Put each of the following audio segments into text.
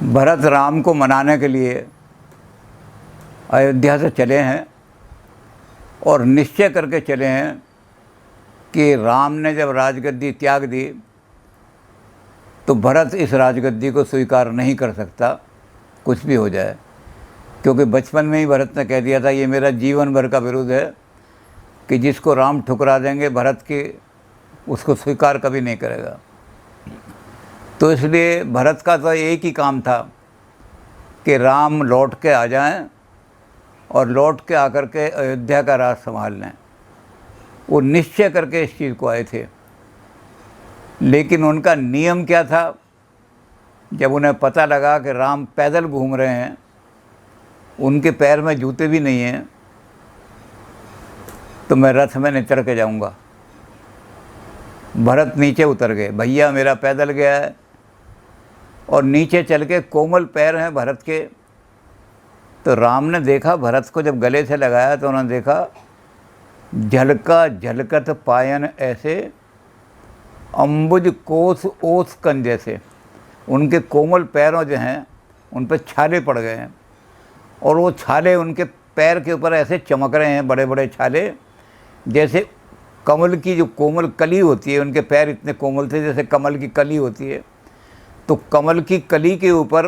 भरत राम को मनाने के लिए अयोध्या से चले हैं और निश्चय करके चले हैं कि राम ने जब राजगद्दी त्याग दी तो भरत इस राजगद्दी को स्वीकार नहीं कर सकता, कुछ भी हो जाए। क्योंकि बचपन में ही भरत ने कह दिया था ये मेरा जीवन भर का विरोध है कि जिसको राम ठुकरा देंगे भरत के उसको स्वीकार कभी नहीं करेगा। तो इसलिए भरत का तो एक ही काम था कि राम लौट के आ जाएं और लौट के आकर के अयोध्या का राज संभाल लें। वो निश्चय करके इस चीज़ को आए थे। लेकिन उनका नियम क्या था, जब उन्हें पता लगा कि राम पैदल घूम रहे हैं, उनके पैर में जूते भी नहीं हैं, तो मैं रथ में नहीं चढ़ के जाऊंगा। भरत नीचे उतर गए, भैया मेरा पैदल गया है, और नीचे चल के कोमल पैर हैं भरत के। तो राम ने देखा, भरत को जब गले से लगाया तो उन्होंने देखा झलका झलकत पायन ऐसे अंबुज कोस ओस कन जैसे। उनके कोमल पैरों जो हैं उन पर छाले पड़ गए हैं, और वो छाले उनके पैर के ऊपर ऐसे चमक रहे हैं, बड़े बड़े छाले, जैसे कमल की जो कोमल कली होती है। उनके पैर इतने कोमल थे जैसे कमल की कली होती है। तो कमल की कली के ऊपर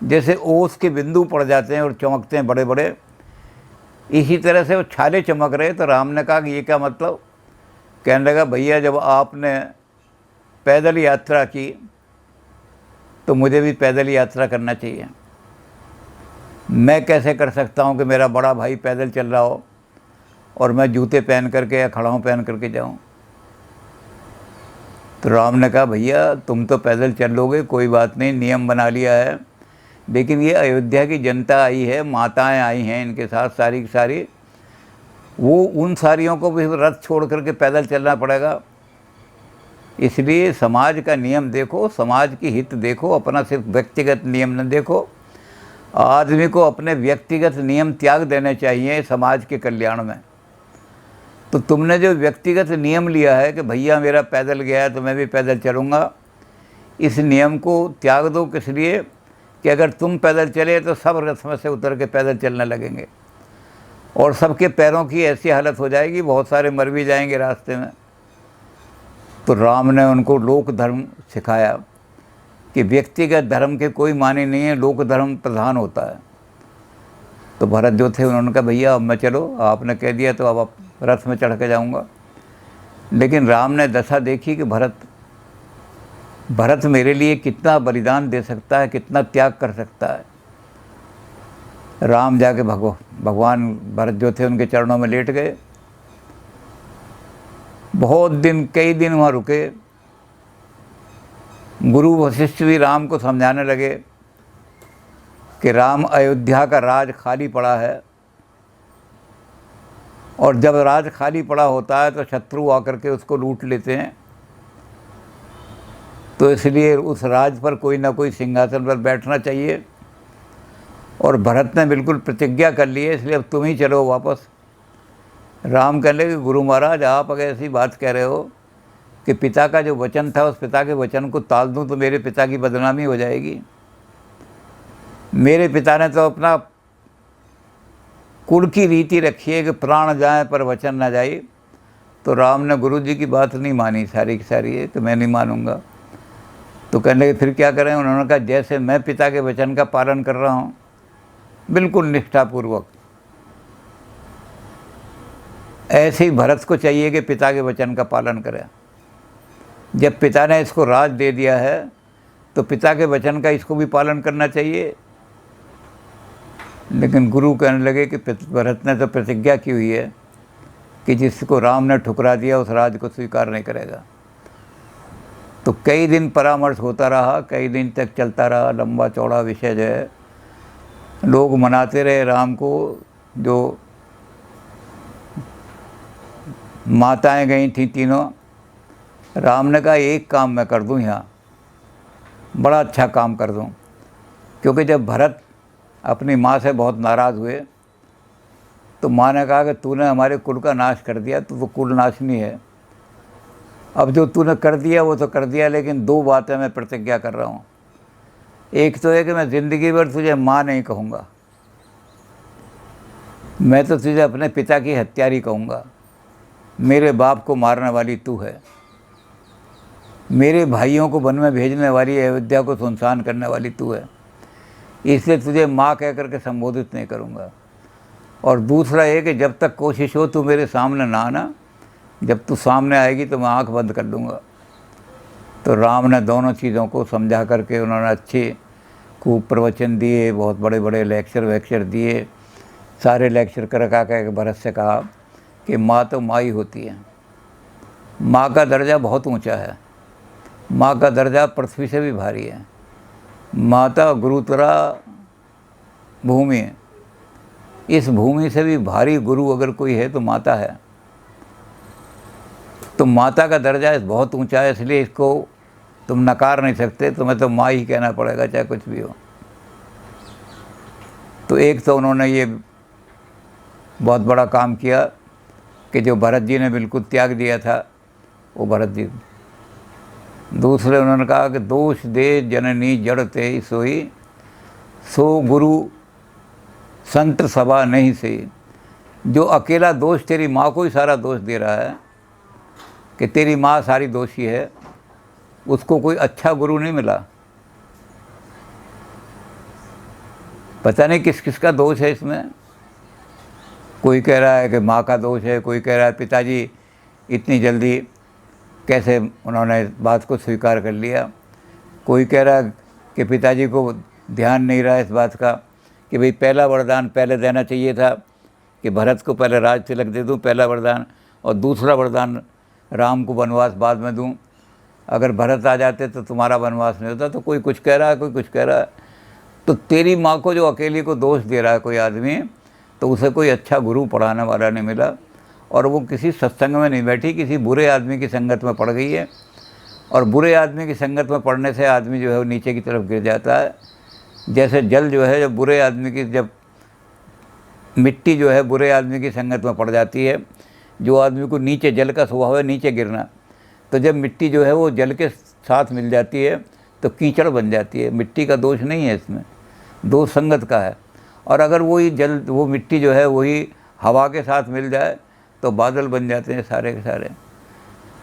जैसे ओस के बिंदु पड़ जाते हैं और चमकते हैं बड़े बड़े, इसी तरह से वो छाले चमक रहे। तो राम ने कहा कि ये क्या मतलब। कहने लगा भैया जब आपने पैदल यात्रा की तो मुझे भी पैदल यात्रा करना चाहिए। मैं कैसे कर सकता हूँ कि मेरा बड़ा भाई पैदल चल रहा हो और मैं जूते पहन करके या खड़ाऊँ पहन करके जाऊँ। तो राम ने कहा भैया तुम तो पैदल चल लोगे, कोई बात नहीं, नियम बना लिया है, लेकिन ये अयोध्या की जनता आई है, माताएं आई हैं इनके साथ सारी की सारी, वो उन सारियों को भी रथ छोड़ करके पैदल चलना पड़ेगा। इसलिए समाज का नियम देखो, समाज की हित देखो, अपना सिर्फ व्यक्तिगत नियम न देखो। आदमी को अपने व्यक्तिगत नियम त्याग देने चाहिए समाज के कल्याण में। तो तुमने जो व्यक्तिगत नियम लिया है कि भैया मेरा पैदल गया है तो मैं भी पैदल चलूँगा, इस नियम को त्याग दो। किस लिए कि अगर तुम पैदल चले तो सब रथ में से उतर के पैदल चलने लगेंगे और सबके पैरों की ऐसी हालत हो जाएगी, बहुत सारे मर भी जाएंगे रास्ते में। तो राम ने उनको लोक धर्म सिखाया कि व्यक्तिगत धर्म के कोई माने नहीं है, लोक धर्म प्रधान होता है। तो भरत जो थे उन्होंने कहा भैया अब मैं चलो, आपने कह दिया तो अब आप रथ में चढ़ के जाऊँगा। लेकिन राम ने दशा देखी कि भरत मेरे लिए कितना बलिदान दे सकता है, कितना त्याग कर सकता है। राम जाके भगवान भरत जो थे उनके चरणों में लेट गए। बहुत दिन, कई दिन वहाँ रुके। गुरु वशिष्ठ भी राम को समझाने लगे कि राम अयोध्या का राज खाली पड़ा है, और जब राज खाली पड़ा होता है तो शत्रु आकर के उसको लूट लेते हैं। तो इसलिए उस राज पर कोई ना कोई सिंहासन पर बैठना चाहिए। और भरत ने बिल्कुल प्रतिज्ञा कर ली है, इसलिए अब तुम ही चलो वापस। राम कहने लगे गुरु महाराज आप अगर ऐसी बात कह रहे हो कि पिता का जो वचन था उस पिता के वचन को टाल दूं तो मेरे पिता की बदनामी हो जाएगी। मेरे पिता ने तो अपना कुल की रीति रखी है कि प्राण जाए पर वचन ना जाए। तो राम ने गुरु जी की बात नहीं मानी, सारी की सारी है कि मैं नहीं मानूंगा। तो कहने लगे फिर क्या करें। उन्होंने कहा जैसे मैं पिता के वचन का पालन कर रहा हूँ बिल्कुल निष्ठापूर्वक, ऐसे ही भरत को चाहिए कि पिता के वचन का पालन करें। जब पिता ने इसको राज दे दिया है तो पिता के वचन का इसको भी पालन करना चाहिए। लेकिन गुरु कहने लगे कि भरत ने तो प्रतिज्ञा की हुई है कि जिसको राम ने ठुकरा दिया उस राज को स्वीकार नहीं करेगा। तो कई दिन परामर्श होता रहा, कई दिन तक चलता रहा, लंबा चौड़ा विषय जो है। लोग मनाते रहे राम को। जो माताएं गई थी तीनों, राम ने कहा एक काम मैं कर दूं, यहाँ बड़ा अच्छा काम कर दूं। क्योंकि जब भरत अपनी माँ से बहुत नाराज़ हुए तो माँ ने कहा कि तूने हमारे कुल का नाश कर दिया, तो कुल नाशनी है। अब जो तूने कर दिया वो तो कर दिया, लेकिन दो बातें मैं प्रतिज्ञा कर रहा हूँ एक तो है कि मैं ज़िंदगी भर तुझे माँ नहीं कहूँगा, मैं तो तुझे अपने पिता की हत्यारी कहूँगा। मेरे बाप को मारने वाली तू है, मेरे भाइयों को वन में भेजने वाली, अयोध्या को सुनसान करने वाली तू है, इसलिए तुझे माँ कह करके संबोधित नहीं करूँगा। और दूसरा ये कि जब तक कोशिश हो तू मेरे सामने ना आना, जब तू सामने आएगी तो मैं आँख बंद कर लूँगा। तो राम ने दोनों चीज़ों को समझा करके उन्होंने अच्छे खूब प्रवचन दिए, बहुत बड़े बड़े लेक्चर वेक्चर दिए। सारे लेक्चर कर के भरत से कहा कि माँ तो माँ ही होती है, माँ का दर्जा बहुत ऊंचा है, माँ का दर्जा पृथ्वी से भी भारी है। माता गुरुतरा भूमि है, इस भूमि से भी भारी गुरु अगर कोई है तो माता है। तो माता का दर्जा बहुत ऊंचा है, इसलिए इसको तुम नकार नहीं सकते, तुम्हें तो माँ ही कहना पड़ेगा चाहे कुछ भी हो। तो एक तो उन्होंने ये बहुत बड़ा काम किया कि जो भरत जी ने बिल्कुल त्याग दिया था वो भरत जी। दूसरे उन्होंने कहा कि दोष दे जननी जड़ ते सोई, सो गुरु संत सभा नहीं से। जो अकेला दोष तेरी माँ को ही सारा दोष दे रहा है कि तेरी माँ सारी दोषी है, उसको कोई अच्छा गुरु नहीं मिला। पता नहीं किस किस का दोष है इसमें। कोई कह रहा है कि माँ का दोष है, कोई कह रहा है पिताजी इतनी जल्दी कैसे उन्होंने बात को स्वीकार कर लिया, कोई कह रहा है कि पिताजी को ध्यान नहीं रहा इस बात का कि भाई पहला वरदान पहले देना चाहिए था कि भरत को पहले राज तिलक दे दूँ, पहला वरदान, और दूसरा वरदान राम को वनवास बाद में दूँ। अगर भरत आ जाते तो तुम्हारा वनवास नहीं होता। तो कोई कुछ कह रहा है, कोई कुछ कह रहा है। तो तेरी माँ को जो अकेली को दोष दे रहा है कोई आदमी, तो उसे कोई अच्छा गुरु पढ़ाने वाला नहीं मिला, और वो किसी सत्संग में नहीं बैठी, किसी बुरे आदमी की संगत में पड़ गई है। और बुरे आदमी की संगत में पड़ने से आदमी जो है वो नीचे की तरफ गिर जाता है। जैसे जल जो है, जब बुरे आदमी की, जब मिट्टी जो है बुरे आदमी की संगत में पड़ जाती है, जो आदमी को नीचे, जल का स्वभाव है नीचे गिरना, तो जब मिट्टी जो है वो जल के साथ मिल जाती है तो कीचड़ बन जाती है। मिट्टी का दोष नहीं है इसमें, दोष संगत का है। और अगर वही जल, वो मिट्टी जो है वही हवा के साथ मिल जाए तो बादल बन जाते हैं सारे के सारे।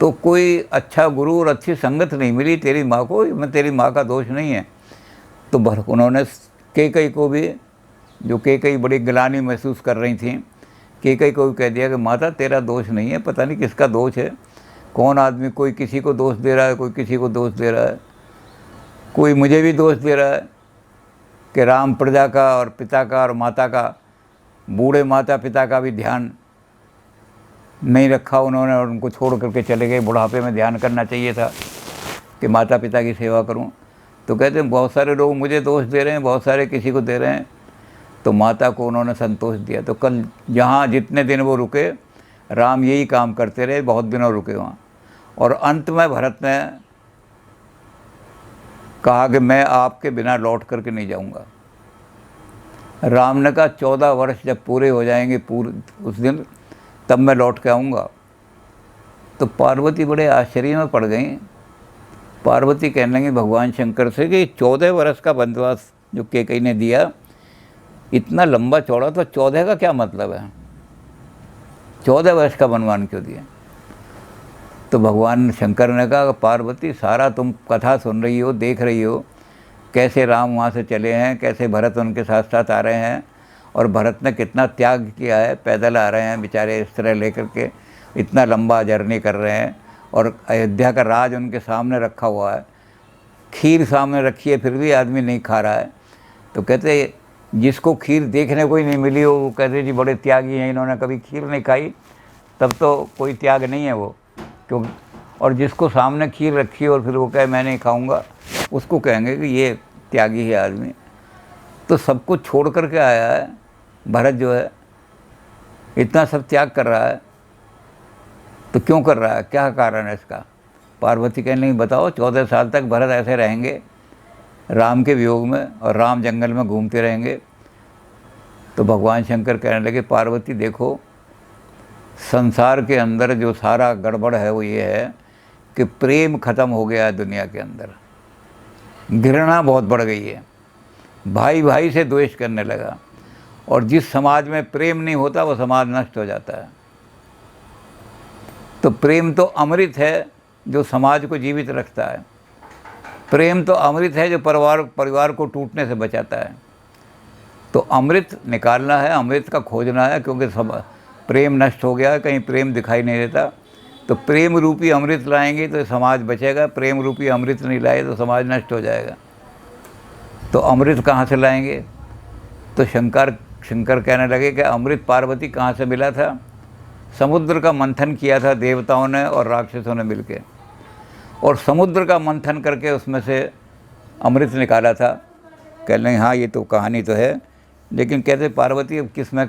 तो कोई अच्छा गुरु और अच्छी संगत नहीं मिली तेरी माँ को, मैं तेरी माँ का दोष नहीं है। तो उन्होंने कैकई को भी, जो कैकई बड़ी गिलानी महसूस कर रही थी, कैकई को भी कह दिया कि माता तेरा दोष नहीं है, पता नहीं किसका दोष है। कौन आदमी, कोई किसी को दोष दे रहा है, कोई किसी को दोष दे रहा है, कोई मुझे भी दोष दे रहा है कि राम प्रजा का और पिता का और माता का, बूढ़े माता पिता का भी ध्यान नहीं रखा उन्होंने और उनको छोड़ करके चले गए। बुढ़ापे में ध्यान करना चाहिए था कि माता पिता की सेवा करूं। तो कहते हैं बहुत सारे लोग मुझे दोष दे रहे हैं, बहुत सारे किसी को दे रहे हैं। तो माता को उन्होंने संतोष दिया। तो कल जहाँ जितने दिन वो रुके, राम यही काम करते रहे, बहुत दिनों रुके वहाँ। और अंत में भरत ने कहा कि मैं आपके बिना लौट करके नहीं जाऊँगा। राम ने कहा 14 वर्ष जब पूरे हो जाएंगे पूरे उस दिन, तब मैं लौट के आऊँगा। तो पार्वती बड़े आश्चर्य में पड़ गई। पार्वती कहने लगी भगवान शंकर से कि 14 वर्ष का वनवास जो कैकई ने दिया, इतना लंबा चौड़ा, तो 14 का क्या मतलब है? 14 वर्ष का वनवास क्यों दिया? तो भगवान शंकर ने कहा पार्वती, सारा तुम कथा सुन रही हो, देख रही हो कैसे राम वहाँ से चले हैं, कैसे भरत उनके साथ साथ आ रहे हैं, और भरत ने कितना त्याग किया है, पैदल आ रहे हैं बेचारे इस तरह लेकर के, इतना लंबा जर्नी कर रहे हैं, और अयोध्या का राज उनके सामने रखा हुआ है, खीर सामने रखी है फिर भी आदमी नहीं खा रहा है। तो कहते जिसको खीर देखने को ही नहीं मिली हो, वो कहते जी बड़े त्यागी हैं, इन्होंने कभी खीर नहीं खाई, तब तो कोई त्याग नहीं है वो, क्यों? और जिसको सामने खीर रखी और फिर वो कहे मैं नहीं खाऊंगा, उसको कहेंगे कि ये त्यागी है आदमी। तो सब कुछ छोड़ करके आया है भरत जो है, इतना सब त्याग कर रहा है, तो क्यों कर रहा है, क्या कारण है इसका? पार्वती कहने लगी बताओ 14 साल तक भरत ऐसे रहेंगे राम के वियोग में, और राम जंगल में घूमते रहेंगे। तो भगवान शंकर कहने लगे पार्वती देखो, संसार के अंदर जो सारा गड़बड़ है वो ये है कि प्रेम खत्म हो गया है दुनिया के अंदर। घृणा बहुत बढ़ गई है, भाई भाई से द्वेष करने लगा। और जिस समाज में प्रेम नहीं होता वो समाज नष्ट हो जाता है। तो प्रेम तो अमृत है जो समाज को जीवित रखता है। प्रेम तो अमृत है जो परिवार को टूटने से बचाता है। तो अमृत निकालना है, अमृत का खोजना है, क्योंकि प्रेम नष्ट हो गया है, कहीं प्रेम दिखाई नहीं देता। तो प्रेम रूपी अमृत लाएंगे तो समाज बचेगा, प्रेम रूपी अमृत नहीं लाए तो समाज नष्ट हो जाएगा। तो अमृत कहाँ से लाएंगे? तो शंकर कहने लगे कि अमृत पार्वती कहाँ से मिला था? समुद्र का मंथन किया था देवताओं ने और राक्षसों ने मिलके, और समुद्र का मंथन करके उसमें से अमृत निकाला था। कह लें हाँ ये तो कहानी तो है, लेकिन कहते पार्वती अब किसमें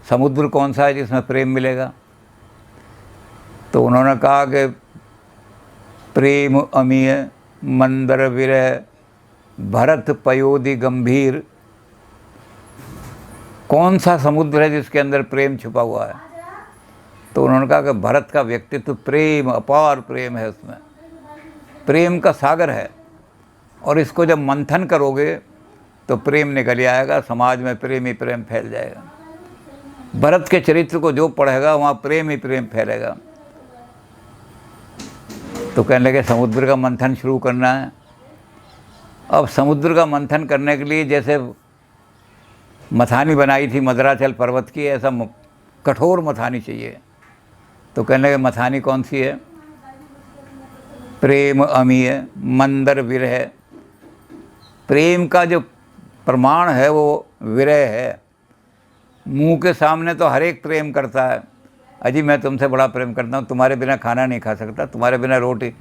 समुद्र कौन सा है जिसमें प्रेम मिलेगा? तो उन्होंने कहा कि प्रेम अमीय मंदर विरह भरत पयोधि गंभीर। कौन सा समुद्र है जिसके अंदर प्रेम छुपा हुआ है? तो उन्होंने कहा कि भरत का व्यक्तित्व प्रेम, अपार प्रेम है, उसमें प्रेम का सागर है, और इसको जब मंथन करोगे तो प्रेम निकल आएगा, समाज में प्रेम ही प्रेम फैल जाएगा। भरत के चरित्र को जो पढ़ेगा वहाँ प्रेम ही प्रेम फैलेगा। तो कहने लगे समुद्र का मंथन शुरू करना है। अब समुद्र का मंथन करने के लिए जैसे मथानी बनाई थी मदराचल पर्वत की, ऐसा कठोर मथानी चाहिए। तो कहने लगे मथानी कौन सी है? प्रेम अमीय मंदर विरह। प्रेम का जो प्रमाण है वो विरह है। मुंह के सामने तो हर एक प्रेम करता है, अजी मैं तुमसे बड़ा प्रेम करता हूँ, तुम्हारे बिना खाना नहीं खा सकता, तुम्हारे बिना रोटी।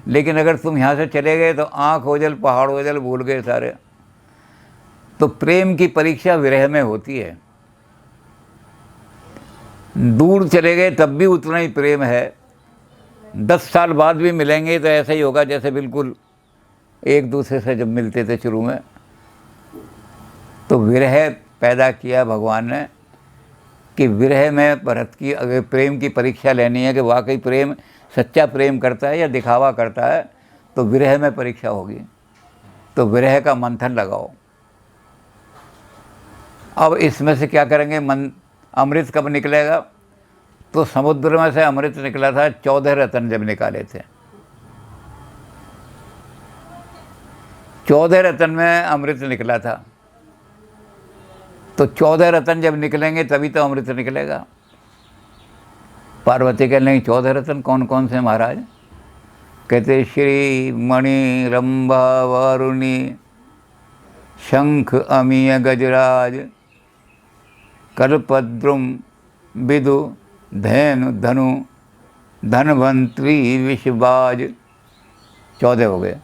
लेकिन अगर तुम यहाँ से चले गए तो आँख ओझल पहाड़ ओझल भूल गए सारे। तो प्रेम की परीक्षा विरह में होती है। दूर चले गए तब भी उतना ही प्रेम है, 10 साल बाद भी मिलेंगे तो ऐसा ही होगा जैसे बिल्कुल एक दूसरे से जब मिलते थे शुरू में। तो विरह पैदा किया भगवान ने कि विरह में भरत की अगर प्रेम की परीक्षा लेनी है कि वाकई प्रेम सच्चा प्रेम करता है या दिखावा करता है, तो विरह में परीक्षा होगी। तो विरह का मंथन लगाओ। अब इसमें से क्या करेंगे? अमृत कब निकलेगा? तो समुद्र में से अमृत निकला था 14 रत्न जब निकाले थे। 14 रत्न में अमृत निकला था। तो 14 रत्न जब निकलेंगे तभी तो अमृत निकलेगा। पार्वती कह लेंगे 14 रत्न कौन कौन से महाराज? कहते श्री मणि रंभा वारुणी शंख अमीय गजराज कल्पद्रुम विदु धैनु धनु धनवंतरी विषबाज। 14 हो गए।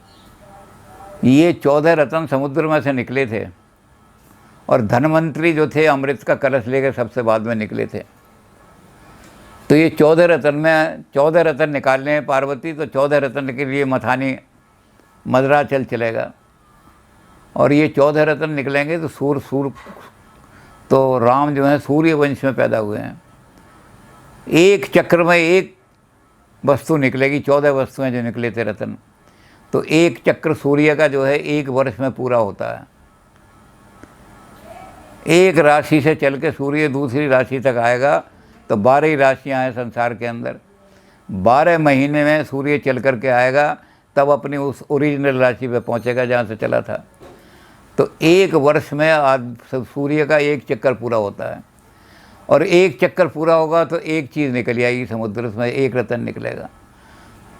ये 14 रत्न समुद्र में से निकले थे, और धनवंतरी जो थे अमृत का कलश लेकर सबसे बाद में निकले थे। तो ये 14 रत्न में 14 रत्न निकालने हैं पार्वती, तो 14 रत्न के लिए मथानी मदराचल चलेगा। और ये 14 रत्न निकलेंगे तो तो राम जो हैं सूर्य वंश में पैदा हुए हैं। एक चक्र में एक वस्तु निकलेगी, 14 वस्तुएं जो निकले थे रत्न। तो एक चक्र सूर्य का जो है 1 वर्ष में पूरा होता है। एक राशि से चल के सूर्य दूसरी राशि तक आएगा तो 12 ही राशियाँ हैं संसार के अंदर। 12 महीने में सूर्य चल कर के आएगा, तब अपनी उस ओरिजिनल राशि पे पहुँचेगा जहाँ से चला था। तो 1 वर्ष में आज सूर्य का 1 चक्कर पूरा होता है, और 1 चक्कर पूरा होगा तो एक चीज़ निकल आएगी समुद्र में, 1 रत्न निकलेगा।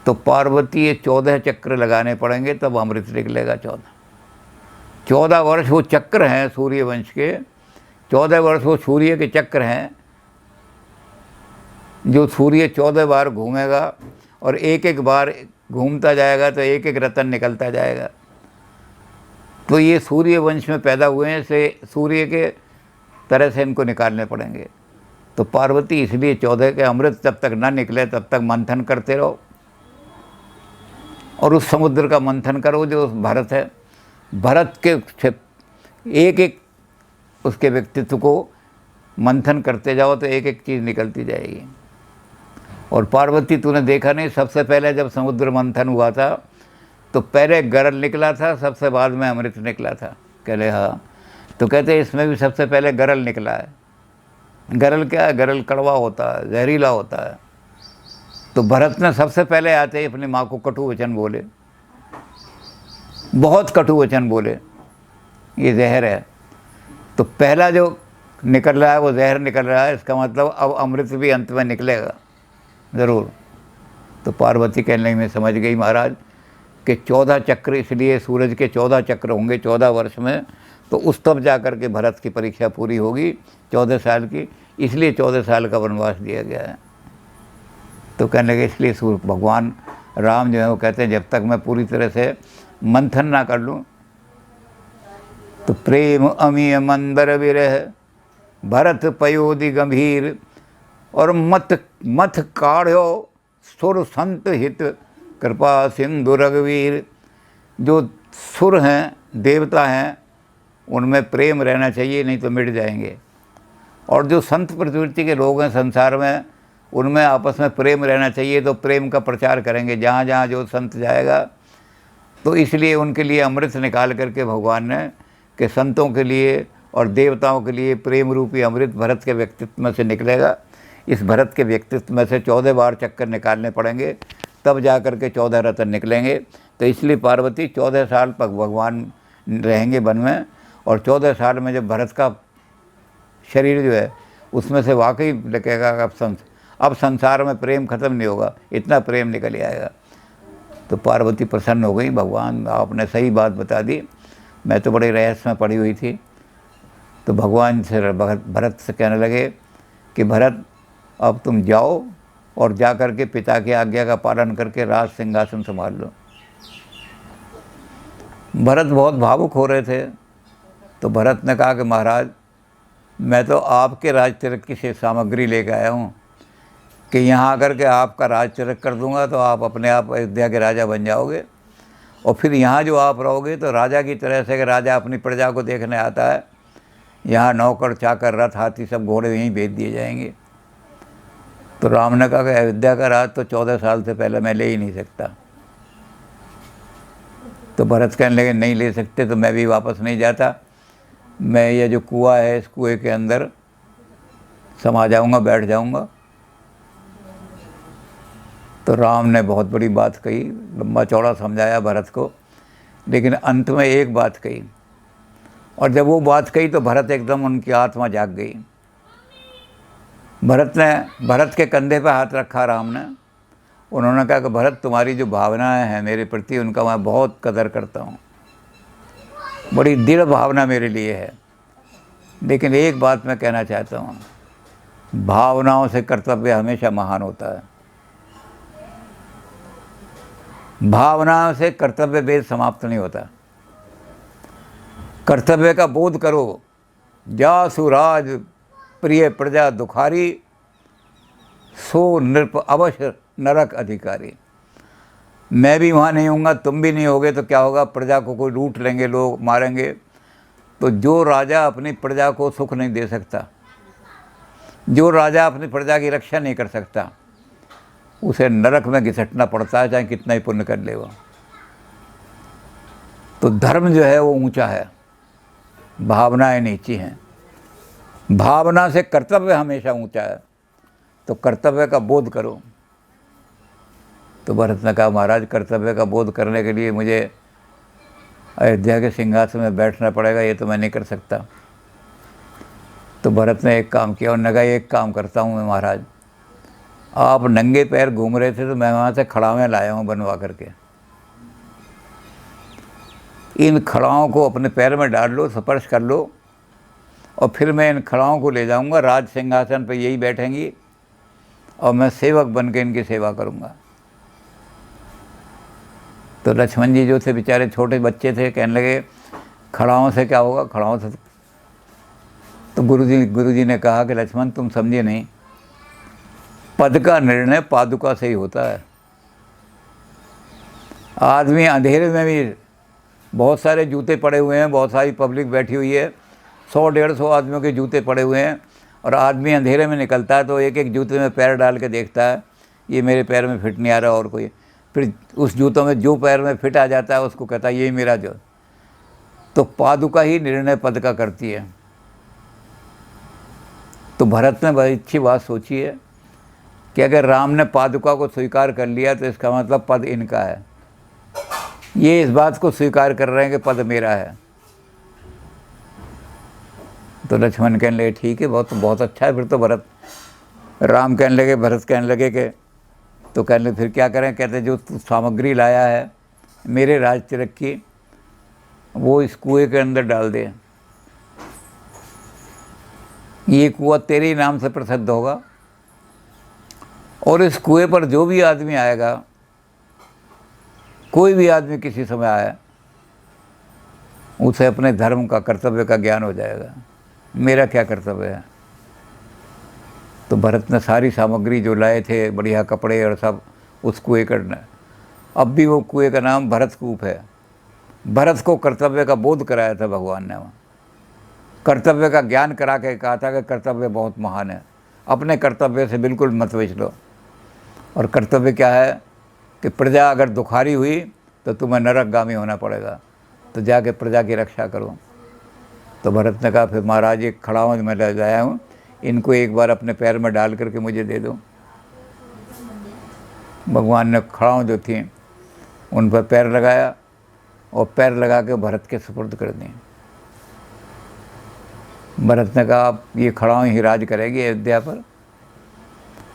तो पार्वती ये 14 चक्र लगाने पड़ेंगे तब अमृत निकलेगा। 14 वर्ष वो चक्र हैं सूर्य वंश के, 14 वर्ष वो सूर्य के चक्र हैं, जो सूर्य 14 बार घूमेगा और एक एक बार घूमता जाएगा तो एक एक रत्न निकलता जाएगा। तो ये सूर्य वंश में पैदा हुए हैं, से सूर्य के तरह से इनको निकालने पड़ेंगे। तो पार्वती इसलिए 14 के अमृत जब तक ना निकले तब तक मंथन करते रहो, और उस समुद्र का मंथन करो जो भरत है। भरत के एक एक उसके व्यक्तित्व को मंथन करते जाओ तो एक एक चीज़ निकलती जाएगी। और पार्वती तूने देखा नहीं, सबसे पहले जब समुद्र मंथन हुआ था तो पहले गरल निकला था, सबसे बाद में अमृत निकला था। कहले हाँ। तो कहते इसमें भी सबसे पहले गरल निकला है। गरल क्या है? गरल कड़वा होता है, जहरीला होता है। तो भरत ने सबसे पहले आते ही अपनी माँ को कटु वचन बोले, बहुत कटु वचन बोले, ये जहर है। तो पहला जो निकल रहा है वो जहर निकल रहा है, इसका मतलब अब अमृत भी अंत में निकलेगा ज़रूर। तो पार्वती कहने में समझ गई महाराज कि 14 चक्र, इसलिए सूरज के 14 चक्र होंगे 14 वर्ष में, तो उस तब जा कर के भरत की परीक्षा पूरी होगी 14 साल की, इसलिए 14 साल का वनवास दिया गया है। तो कहने लगे इसलिए भगवान राम जो है वो कहते हैं जब तक मैं पूरी तरह से मंथन ना कर लूँ, तो प्रेम अमीय मंदर विरह भरत पयोधि गंभीर, और मथ काढ़ो सुर संत हित कृपा सिंधु रघुवीर। जो सुर हैं, देवता हैं, उनमें प्रेम रहना चाहिए, नहीं तो मिट जाएंगे। और जो संत प्रवृत्ति के लोग हैं संसार में, उनमें आपस में प्रेम रहना चाहिए, तो प्रेम का प्रचार करेंगे जहाँ जहाँ जो संत जाएगा। तो इसलिए उनके लिए अमृत निकाल करके भगवान ने कि संतों के लिए और देवताओं के लिए प्रेम रूपी अमृत भरत के व्यक्तित्व में से निकलेगा। इस भरत के व्यक्तित्व में से 14 बार चक्कर निकालने पड़ेंगे, तब जा कर के 14 रत्न निकलेंगे। तो इसलिए पार्वती 14 साल तक भगवान रहेंगे वन में, और 14 साल में जब भरत का शरीर जो है उसमें से वाकई लगेगा अब संसार में प्रेम खत्म नहीं होगा, इतना प्रेम निकल आएगा। तो पार्वती प्रसन्न हो गई, भगवान आपने सही बात बता दी, मैं तो बड़े रहस्य में पड़ी हुई थी। तो भगवान से भरत से कहने लगे कि भरत अब तुम जाओ और जा कर के पिता की आज्ञा का पालन करके राज सिंहासन संभाल लो। भरत बहुत भावुक हो रहे थे। तो भरत ने कहा कि महाराज मैं तो आपके राज तिलक की से सामग्री लेकर आया हूँ कि यहाँ आकर के आपका राज तिलक कर दूंगा तो आप अपने आप अयोध्या के राजा बन जाओगे, और फिर यहाँ जो आप रहोगे तो राजा की तरह से, कि राजा अपनी प्रजा को देखने आता है, यहाँ नौकर चाकर रथ हाथी सब घोड़े यहीं भेज दिए जाएंगे। तो राम ने कहा कि अयोध्या का राज तो 14 साल से पहले मैं ले ही नहीं सकता। तो भरत कहने लगे नहीं ले सकते तो मैं भी वापस नहीं जाता, मैं ये जो कुआं है इस कुएं के अंदर समा जाऊंगा, बैठ जाऊंगा। तो राम ने बहुत बड़ी बात कही, लंबा चौड़ा समझाया भरत को, लेकिन अंत में एक बात कही, और जब वो बात कही तो भरत एकदम उनकी आत्मा जाग गई। भरत के कंधे पर हाथ रखा राम ने। उन्होंने कहा कि भरत तुम्हारी जो भावनाएं हैं मेरे प्रति, उनका मैं बहुत कदर करता हूँ, बड़ी दृढ़ भावना मेरे लिए है, लेकिन एक बात मैं कहना चाहता हूँ, भावनाओं से कर्तव्य हमेशा महान होता है। भावनाओं से कर्तव्य भेद समाप्त नहीं होता। कर्तव्य का बोध करो। जासु राज प्रिय प्रजा दुखारी, सो नृप अवश्य नरक अधिकारी। मैं भी वहाँ नहीं होऊंगा, तुम भी नहीं होगे, तो क्या होगा? प्रजा को कोई लूट लेंगे, लोग मारेंगे। तो जो राजा अपनी प्रजा को सुख नहीं दे सकता, जो राजा अपनी प्रजा की रक्षा नहीं कर सकता, उसे नरक में घिसटना पड़ता है, चाहे कितना ही पुण्य कर ले वो। तो धर्म जो है वो ऊंचा है, भावनाएं नीची हैं। भावना से कर्तव्य हमेशा ऊंचा है, तो कर्तव्य का बोध करो। तो भरत ने कहा महाराज कर्तव्य का बोध करने के लिए मुझे अयोध्या के सिंहासन में बैठना पड़ेगा, ये तो मैं नहीं कर सकता। तो भरत ने एक काम किया और ने कहा एक काम करता हूँ मैं महाराज, आप नंगे पैर घूम रहे थे तो मैं वहाँ से खड़ावें लाया हूँ बनवा करके, इन खड़ाओं को अपने पैर में डाल लो, स्पर्श कर लो, और फिर मैं इन खड़ाओं को ले जाऊँगा, राज सिंहासन पर यही बैठेंगी और मैं सेवक बन के इनकी सेवा करूँगा। तो लक्ष्मण जी जो थे बेचारे छोटे बच्चे थे, कहने लगे खड़ाओं से क्या होगा, खड़ाओं से। तो गुरुजी ने कहा कि लक्ष्मण तुम समझे नहीं, पद का निर्णय पादुका से ही होता है। आदमी अंधेरे में भी, बहुत सारे जूते पड़े हुए हैं, बहुत सारी पब्लिक बैठी हुई है, 100-150 आदमियों के जूते पड़े हुए हैं, और आदमी अंधेरे में निकलता है तो एक एक जूते में पैर डाल के देखता है, ये मेरे पैर में फिट नहीं आ रहा और कोई। फिर उस जूतों में जो पैर में फिट आ जाता है उसको कहता है यही मेरा जो। तो पादुका ही निर्णय पद का करती है। तो भरत ने बड़ी अच्छी बात सोची है कि अगर राम ने पादुका को स्वीकार कर लिया तो इसका मतलब पद इनका है। ये इस बात को स्वीकार कर रहे हैं कि पद मेरा है। तो लक्ष्मण कहने लगे ठीक है, बहुत बहुत अच्छा है फिर तो भरत। राम कहने लगे, भरत कहने लगे कि तो कहने लगे फिर क्या करें। कहते जो तू सामग्री लाया है मेरे राज तिलक की, वो इस कुएं के अंदर डाल दे। ये कुआं तेरे ही नाम से प्रसिद्ध होगा, और इस कुएं पर जो भी आदमी आएगा, कोई भी आदमी किसी समय आए, उसे अपने धर्म का, कर्तव्य का ज्ञान हो जाएगा। मेरा क्या कर्तव्य है। तो भरत ने सारी सामग्री जो लाए थे, बढ़िया कपड़े और सब, उस कुएं करना। अब भी वो कुएं का नाम भरत कूप है। भरत को कर्तव्य का बोध कराया था भगवान ने वहाँ। कर्तव्य का ज्ञान करा के कहा था कि कर्तव्य बहुत महान है, अपने कर्तव्य से बिल्कुल मत बेच लो। और कर्तव्य क्या है कि प्रजा अगर दुखारी हुई तो तुम्हें नरकगामी होना पड़ेगा, तो जाके प्रजा की रक्षा करो। तो भरत ने कहा फिर महाराज एक खड़ाऊँ मैं ले आया हूँ, इनको एक बार अपने पैर में डाल करके मुझे दे दो। भगवान ने खड़ाऊँ जो थी उन पर पैर लगाया और पैर लगा के भरत के सुपुर्द कर दी। भरत ने कहा अब ये खड़ाऊँ ही राज करेगी अयोध्या पर।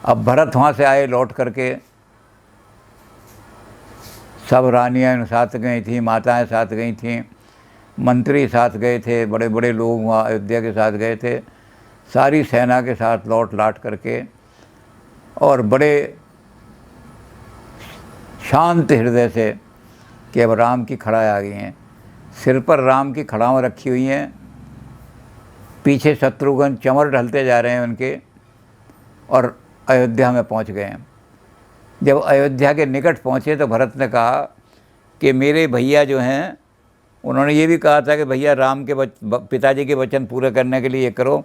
अब भरत वहाँ से आए लौट करके, सब रानियाँ साथ गई थी, माताएं साथ गई थीं, मंत्री साथ गए थे, बड़े बड़े लोग वहाँ अयोध्या के साथ गए थे, सारी सेना के साथ लौट लाट करके, और बड़े शांत हृदय से कि अब राम की खड़ाएँ आ गई हैं। सिर पर राम की खड़ाऊँ रखी हुई हैं, पीछे शत्रुघ्न चमर ढलते जा रहे हैं उनके, और अयोध्या में पहुंच गए हैं। जब अयोध्या के निकट पहुंचे तो भरत ने कहा कि मेरे भैया जो हैं, उन्होंने ये भी कहा था कि भैया राम के पिताजी के वचन पूरे करने के लिए ये करो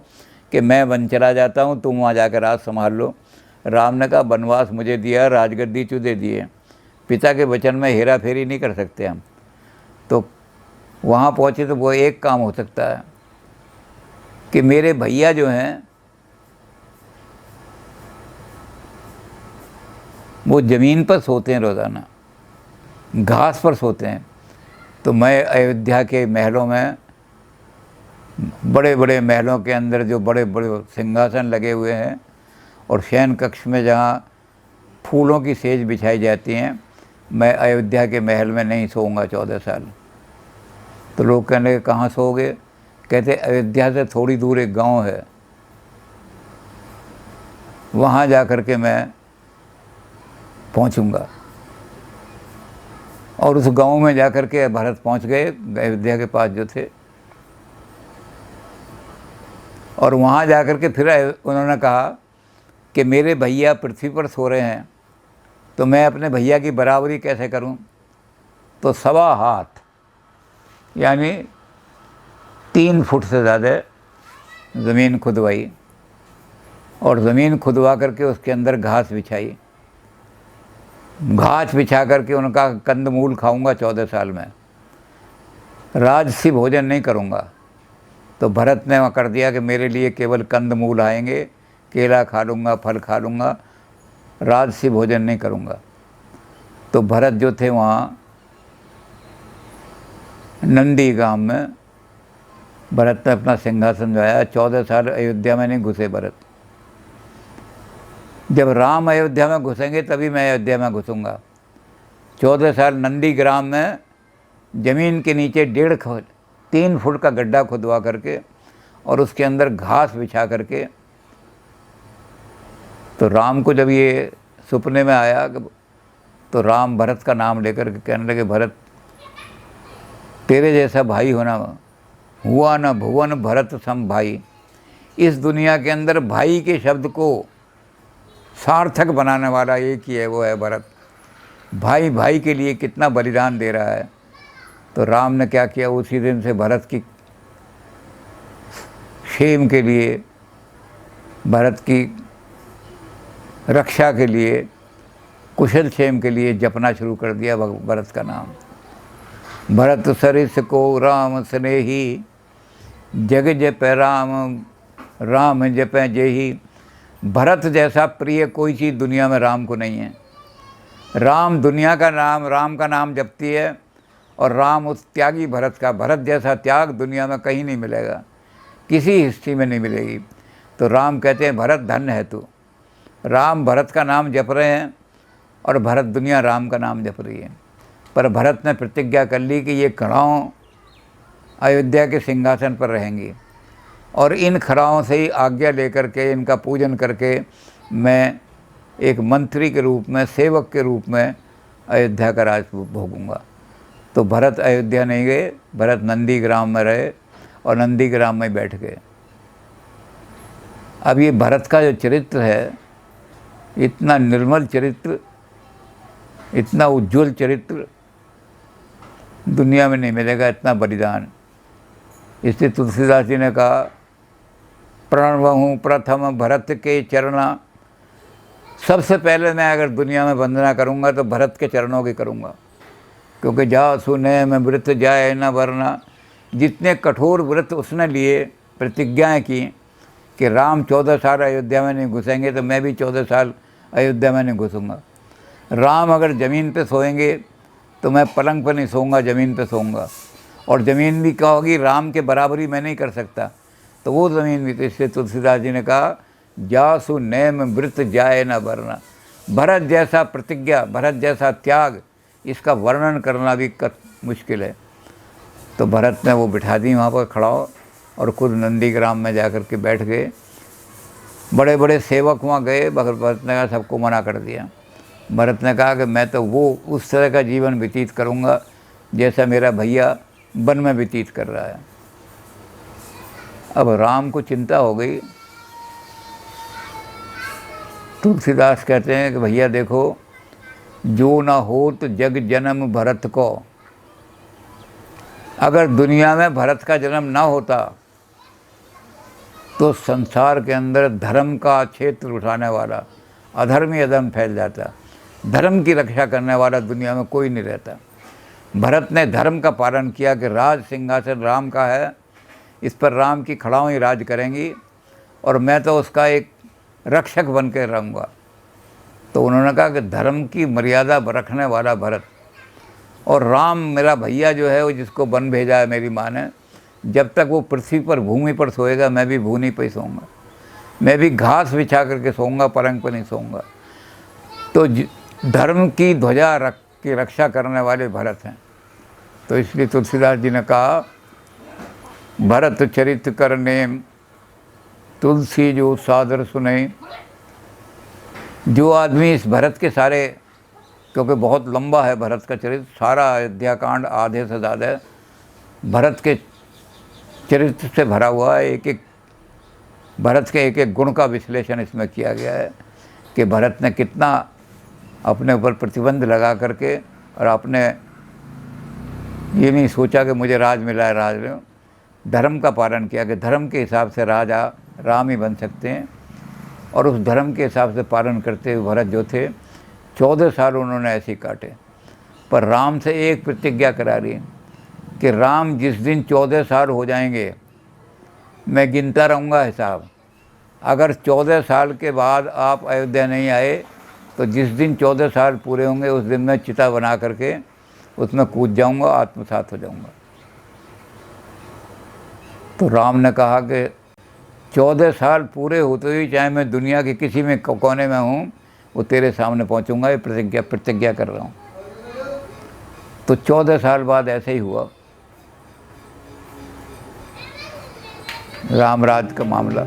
कि मैं वन चला जाता हूँ, तुम वहाँ जाकर राज संभाल लो। राम ने कहा वनवास मुझे दिया, राजगद्दी चुदे दिए, पिता के वचन में हेरा फेरी नहीं कर सकते हम। तो वहाँ पहुँचे तो वो एक काम हो सकता है कि मेरे भैया जो हैं वो ज़मीन पर सोते हैं, रोज़ाना घास पर सोते हैं। तो मैं अयोध्या के महलों में, बड़े बड़े महलों के अंदर जो बड़े बड़े सिंहासन लगे हुए हैं, और शयन कक्ष में जहाँ फूलों की सेज बिछाई जाती हैं, मैं अयोध्या के महल में नहीं सोऊंगा 14 साल। तो लोग कहने लगे कहाँ सोओगे। कहते अयोध्या से थोड़ी दूर एक गांव है, वहाँ जा कर के मैं पहुँचूँगा। और उस गांव में जा कर के भरत पहुँच गए अयोध्या के पास जो थे, और वहाँ जा कर के फिर उन्होंने कहा कि मेरे भैया पृथ्वी पर सो रहे हैं, तो मैं अपने भैया की बराबरी कैसे करूं। तो 1.25 हाथ यानी 3 फुट से ज़्यादा ज़मीन खुदवाई, और ज़मीन खुदवा करके उसके अंदर घास बिछाई। घास बिछा करके उनका कंदमूल खाऊंगा 14 साल में, राजसी भोजन नहीं करूंगा। तो भरत ने वहाँ कर दिया कि मेरे लिए केवल कंदमूल आएंगे, केला खा लूँगा, फल खा लूँगा, राजसी भोजन नहीं करूँगा। तो भरत जो थे वहाँ नंदी गांव में, भरत ने अपना सिंहासन लगाया। 14 साल अयोध्या में नहीं घुसे भरत। जब राम अयोध्या में घुसेंगे तभी मैं अयोध्या में घुसूँगा। 14 साल नंदी ग्राम में ज़मीन के नीचे 3 फुट का गड्ढा खुदवा करके, और उसके अंदर घास बिछा करके। तो राम को जब ये सपने में आया तो राम भरत का नाम लेकर के कहने लगे भरत तेरे जैसा भाई होना हुआ न भुवन भरत सम भाई। इस दुनिया के अंदर भाई के शब्द को सार्थक बनाने वाला एक ही है, वो है भरत। भाई भाई के लिए कितना बलिदान दे रहा है। तो राम ने क्या किया, उसी दिन से भरत की क्षेम के लिए, भरत की रक्षा के लिए कुशल क्षेम के लिए जपना शुरू कर दिया भरत का नाम। भरत सरिस को राम स्नेही, जग जपै राम राम जपै जेही। भरत जैसा प्रिय कोई चीज़ दुनिया में राम को नहीं है। राम दुनिया का नाम, राम का नाम जपती है, और राम उस त्यागी भरत का, भरत जैसा त्याग दुनिया में कहीं नहीं मिलेगा, किसी हिस्ट्री में नहीं मिलेगी। तो राम कहते हैं भरत धन्य है तू। राम भरत का नाम जप रहे हैं और भरत दुनिया राम का नाम जप रही है। पर भरत ने प्रतिज्ञा कर ली कि ये खड़ाओं अयोध्या के सिंहासन पर रहेंगी, और इन खड़ाओं से ही आज्ञा लेकर के, इनका पूजन करके मैं एक मंत्री के रूप में, सेवक के रूप में अयोध्या का राज भोगूंगा। तो भरत अयोध्या नहीं गए, भरत नंदीग्राम में रहे और नंदीग्राम में बैठ गए। अब ये भरत का जो चरित्र है, इतना निर्मल चरित्र, इतना उज्ज्वल चरित्र दुनिया में नहीं मिलेगा, इतना बलिदान। इसलिए तुलसीदास जी ने कहा, प्रणवहूँ प्रथम भरत के चरणा। सबसे पहले मैं अगर दुनिया में वंदना करूँगा तो भरत के चरणों की करूँगा, क्योंकि जा सुने में व्रत जाए न वरना। जितने कठोर व्रत उसने लिए, प्रतिज्ञाएं की कि राम 14 साल अयोध्या में नहीं घुसेंगे तो मैं भी 14 साल अयोध्या में नहीं घुसूँगा। राम अगर ज़मीन पे सोएंगे तो मैं पलंग पर नहीं सोऊंगा, ज़मीन पे सोऊंगा। और ज़मीन भी क्या होगी, राम के बराबरी मैं नहीं कर सकता, तो वो ज़मीन भी। तो इसलिए तुलसीदास जी ने कहा, जासु नेम व्रत जाए न वरना। भरत जैसा प्रतिज्ञा, भरत जैसा त्याग, इसका वर्णन करना भी मुश्किल है। तो भरत ने वो बिठा दी वहाँ पर खड़ा हो, और खुद नंदीग्राम में जा कर के बैठ गए। बड़े बड़े सेवक वहाँ गए, भरत ने कहा सबको मना कर दिया। भरत ने कहा कि मैं तो वो उस तरह का जीवन व्यतीत करूँगा जैसा मेरा भैया वन में व्यतीत कर रहा है। अब राम को चिंता हो गई। तुलसीदास कहते हैं कि भैया देखो, जो ना हो तो जग जन्म भरत को। अगर दुनिया में भरत का जन्म ना होता तो संसार के अंदर धर्म का क्षेत्र उठाने वाला, अधर्म ही अधर्म फैल जाता। धर्म की रक्षा करने वाला दुनिया में कोई नहीं रहता। भरत ने धर्म का पालन किया कि राज सिंहासन राम का है, इस पर राम की खड़ाओं ही राज करेंगी, और मैं तो उसका एक रक्षक बन कर रहूँगा। तो उन्होंने कहा कि धर्म की मर्यादा रखने वाला भरत, और राम मेरा भैया जो है वो जिसको वन भेजा है मेरी माँ ने, जब तक वो पृथ्वी पर भूमि पर सोएगा मैं भी भूमि पर ही सोऊंगा, मैं भी घास बिछा करके सोऊंगा, पलंग पर नहीं सोऊंगा। तो धर्म की ध्वजा की रक्षा करने वाले भरत हैं। तो इसलिए तुलसीदास जी ने कहा, भरत चरित कर नेम तुलसी जो सादर सुने। जो आदमी इस भरत के सारे, क्योंकि बहुत लंबा है भरत का चरित्र, सारा अयोध्या कांड आधे से ज़्यादा है भरत के चरित्र से भरा हुआ है। एक एक भरत के एक एक गुण का विश्लेषण इसमें किया गया है कि भरत ने कितना अपने ऊपर प्रतिबंध लगा करके, और आपने ये नहीं सोचा कि मुझे राज मिला है, राज लो, धर्म का पालन किया कि धर्म के हिसाब से राजा राम ही बन सकते हैं। और उस धर्म के हिसाब से पालन करते हुए भरत जो थे 14 साल उन्होंने ऐसे ही काटे। पर राम से एक प्रतिज्ञा करा रही कि राम जिस दिन 14 साल हो जाएंगे मैं गिनता रहूँगा हिसाब। अगर 14 साल के बाद आप अयोध्या नहीं आए तो जिस दिन 14 साल पूरे होंगे उस दिन मैं चिता बना करके उसमें कूद जाऊँगा, आत्मसात हो जाऊँगा। तो राम ने कहा कि 14 साल पूरे होते ही चाहे मैं दुनिया के किसी में कोने में हूँ, वो तेरे सामने पहुँचूँगा, ये प्रतिज्ञा कर रहा हूँ। तो 14 साल बाद ऐसे ही हुआ रामराज का मामला।